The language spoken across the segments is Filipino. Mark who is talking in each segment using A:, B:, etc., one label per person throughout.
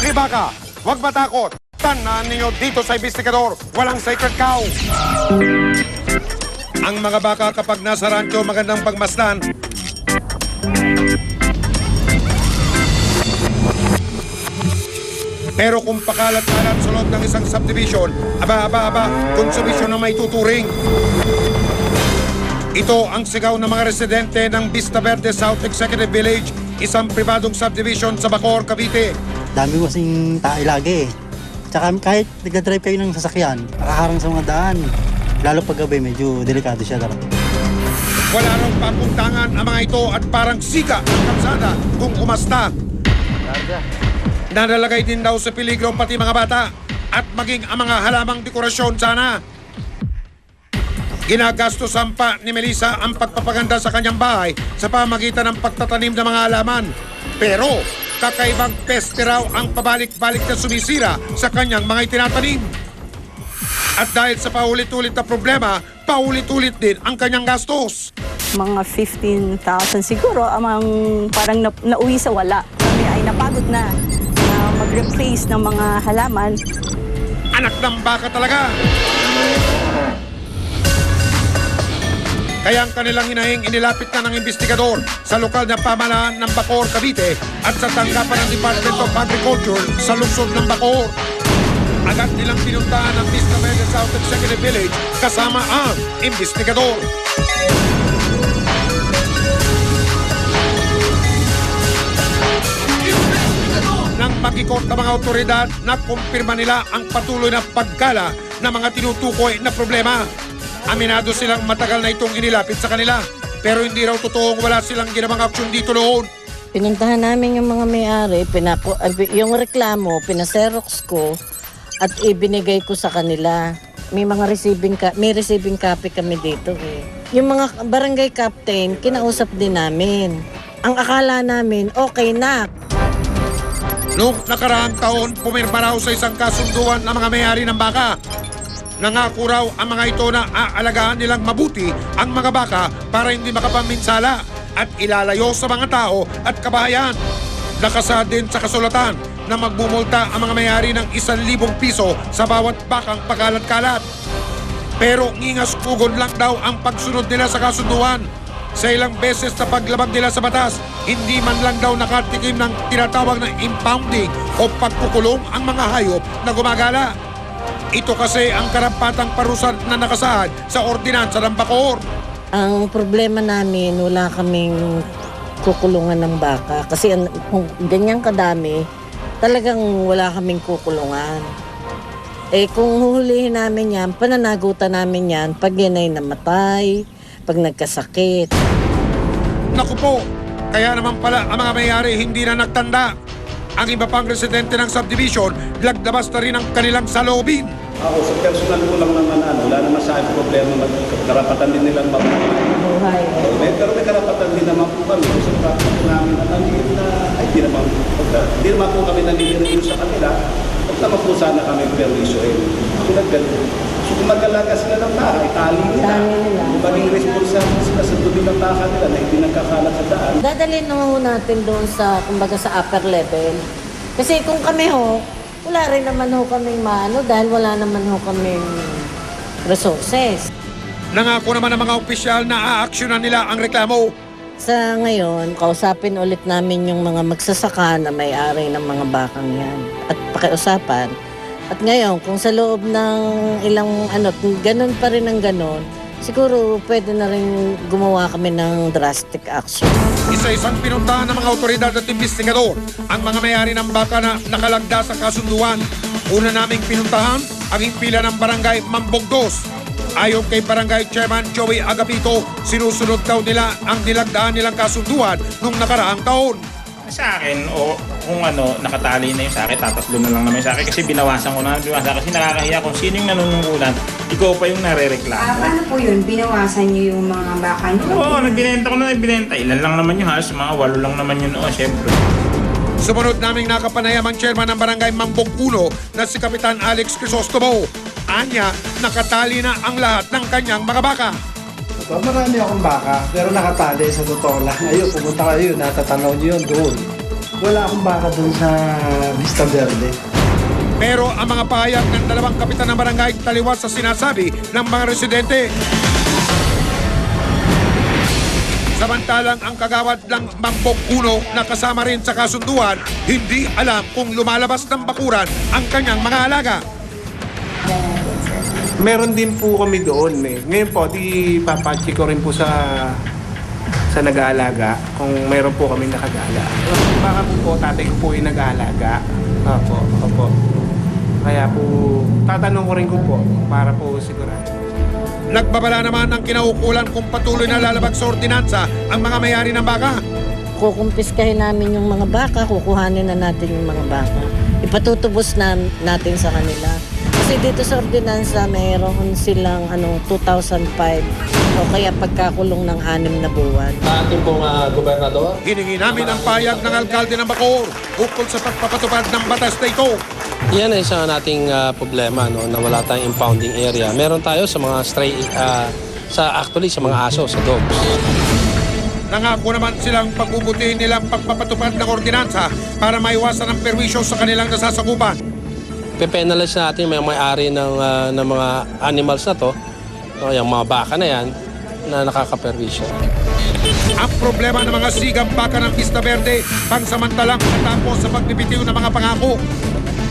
A: Makibaka, huwag matakot. Tandaan ninyo dito sa Investigador, walang sacred cow. Ang mga baka kapag nasa rancho, magandang pagmasdan. Pero kung pakalat-kalat sa loob ng isang subdivision, aba, konsumisyon na may tuturing. Ito ang sigaw ng mga residente ng Vista Verde South Executive Village, isang pribadong subdivision sa Bacoor, Cavite.
B: Dami ko kasing tae lagi. Tsaka kahit nagdadrive kayo ng sasakyan, nakaharang sa mga daan. Lalo pag gabi, medyo delikado siya talaga.
A: Wala raw papuntangan ang mga ito at parang sika ang kalsada kung umasta. Nalalagay din daw sa peligro pati mga bata at maging ang mga halamang dekorasyon sana. Ginagastosan pa ni Melissa ang pagpapaganda sa kanyang bahay sa pamagitan ng pagtatanim ng mga halaman. Pero kakaibang peste raw ang pabalik-balik na sumisira sa kanyang mga itinatanim. At dahil sa paulit-ulit na problema, paulit-ulit din ang kanyang gastos.
C: Mga 15,000 siguro amang parang nauwi sa wala. Kami ay napagod na mag-replace ng mga halaman.
A: Anak ng baka talaga! Kaya ang kanilang hinahing inilapit na ng investigador sa lokal na pamahalaan ng Bacoor, Cavite at sa tanggapan ng Department of Agriculture sa lungsod ng Bacoor. Agad nilang pinuntahan ng Vista Verde South Executive Village kasama ang investigador. Nang mag-ikot ng mga otoridad, nakumpirma nila ang patuloy na pagkala ng mga tinutukoy na problema. Aminado silang matagal na itong inilapit sa kanila, pero hindi raw totoong wala silang ginawang aksyon dito noon.
D: Pinuntahan namin yung mga may-ari, yung reklamo, pinaserox ko at ibinigay ko sa kanila. May receiving copy kami dito eh. Yung mga barangay captain, kinausap din namin. Ang akala namin, okay na.
A: Noong nakaraang taon, pumirma raw sa isang kasunduan ng mga may-ari ng baka. Nangako raw ang mga ito na aalagaan nilang mabuti ang mga baka para hindi makapaminsala at ilalayo sa mga tao at kabahayan. Nakasaad din sa kasulatan na magbumulta ang mga may-ari ng 1,000 piso sa bawat bakang pakalat-kalat. Pero ngingas kugon lang daw ang pagsunod nila sa kasunduan. Sa ilang beses na paglabag nila sa batas, hindi man lang daw nakatikim ng tinatawag na impounding o pagkukulong ang mga hayop na gumagala. Ito kasi ang karampatang parusa na nakasaad sa ordinansa ng Bacoor.
D: Ang problema namin, wala kaming kukulungan ng baka. Kasi kung ganyan kadami, talagang wala kaming kukulungan. Eh kung huhulihin namin yan, pananagutan namin yan pag yan ay namatay, pag nagkasakit.
A: Naku po, kaya naman pala ang mga may-ari hindi na nagtanda. Ang iba pang residente ng subdivision, lagdabas na rin ang kanilang saloobin.
E: Ako, sa personal ko lang naman, wala naman sa akin problema, karapatan din nilang mabuhay. Pero may karapatan din naman po kami. Sa karapatan po namin na di naman po kami nalilirin sa kanila. Huwag naman po sana kami perwisyoin. Ako nagganun. So kung mag-alaga sila ng baka, itali nila. Maging responsible sila sa dumi ng baka nila na hindi nagkakalat sa daan.
D: Dadalhin natin doon sa, kumbaga sa upper level. Kasi kung kami wala rin naman kaming dahil wala naman kaming resources.
A: Nangako naman ang mga opisyal na aaksyonan nila ang reklamo.
D: Sa ngayon, kausapin ulit namin yung mga magsasaka na may-ari ng mga bakang yan at pakiusapan. At ngayon, kung sa loob ng ilang ganun pa rin ang ganun, siguro pwede na rin gumawa kami ng drastic action.
A: Isa-isang pinuntahan ng mga otoridad at investigador ang mga may-ari ng baka na nakalagda sa kasunduan. Una naming pinuntahan ang impila ng barangay Mambogdos. Ayon kay barangay chairman Joey Agapito, sinusunod daw nila ang nilagdaan nilang kasunduan nung nakaraang taon.
F: Sa akin, kung nakatali na yung sa akin, tatatlo na lang naman sa akin kasi binawasan ko na kasi nakakahiya kung sino yung nanunungkulan, ikaw pa yung narereklamo.
G: Paano po yun? Binawasan niyo yung mga baka niyo?
F: Oo, nagbinenta ko na nagbinenta. Ilan lang naman yung halos, mga 8 lang naman yun. Siyempre.
A: Sumunod naming nakapanayam ang chairman ng barangay Mambog 1 na si Kapitan Alex Crisostomo. Anya, nakatali na ang lahat ng kanyang mga baka.
H: Marami akong baka, pero nakatali sa totoo lang. Ayun, pumunta kayo, natatanaw niyo yun doon. Wala akong baka dun sa Vista Verde.
A: Pero ang mga pahayag ng dalawang kapitan ng barangay taliwas sa sinasabi ng mga residente. Samantalang ang kagawad ng Mambog Uno na kasama rin sa kasunduan, hindi alam kung lumalabas ng bakuran ang kanyang mga alaga.
I: Meron din po kami doon eh. Ngayon po, di papacheck ko rin po sa nag-aalaga kung meron po kami nakagala. Baka po tatay ko po yung nag-aalaga. Opo. Kaya po, tatanong ko rin ko po para po sigurado.
A: Nagbabala naman ang kinaukulan kung patuloy na lalabag sa ordinansa ang mga may-ari ng baka.
D: Kukumpiskahin namin yung mga baka, kukuhanin na natin yung mga baka. Ipatutubos natin sa kanila. Kasi dito sa ordinansa, mayroon silang 2,005 o kaya pagkakulong ng 6 na buwan.
J: Ating pong gobernador.
A: Hiningi namin ang payag ng alkalde ng Bacoor ukol sa pagpapatupad ng batas na ito.
J: Yan ay isa nating problema, no, na wala tayong impounding area. Meron tayo sa mga stray, sa mga aso, sa dogs.
A: Nangako naman silang pagbubutihin nilang pagpapatupad ng ordinansa para maiwasan ang perwisyo sa kanilang nasasakupan.
J: Pe-penalize natin may may-ari ng mga animals na to, no, yung mga baka na yan, na nakakaperwisyo.
A: Ang problema ng mga sigang baka ng Vista Verde, pangsamantalang natapos sa pagbibitiw ng mga pangako.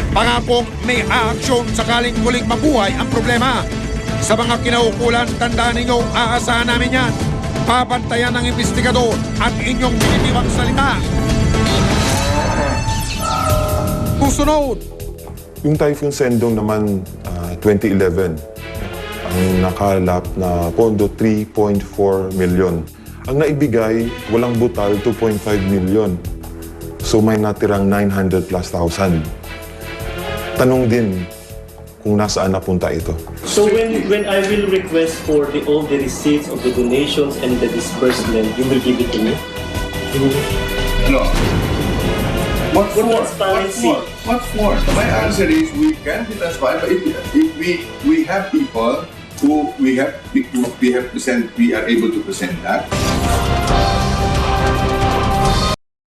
A: Pangakong may aaksyon sakaling muling mabuhay ang problema. Sa mga kinaukulan, tandaan ninyo, aasahan namin yan. Pabantayan ng investigador at inyong binitiwang salita. Susunod!
K: Yung Typhoon Sendong naman, 2011, ang nakalap na pondo 3.4 million. Ang naibigay, walang butal, 2.5 million. So may natirang 900 plus thousand. Tanong din kung nasaan napunta ito.
L: So when I will request for all the receipts of the donations and the disbursement, you will give it to me?
M: No. What for?
L: Transparency.
M: What for? My answer is we can be transparent, but if we have people who we are able to present that.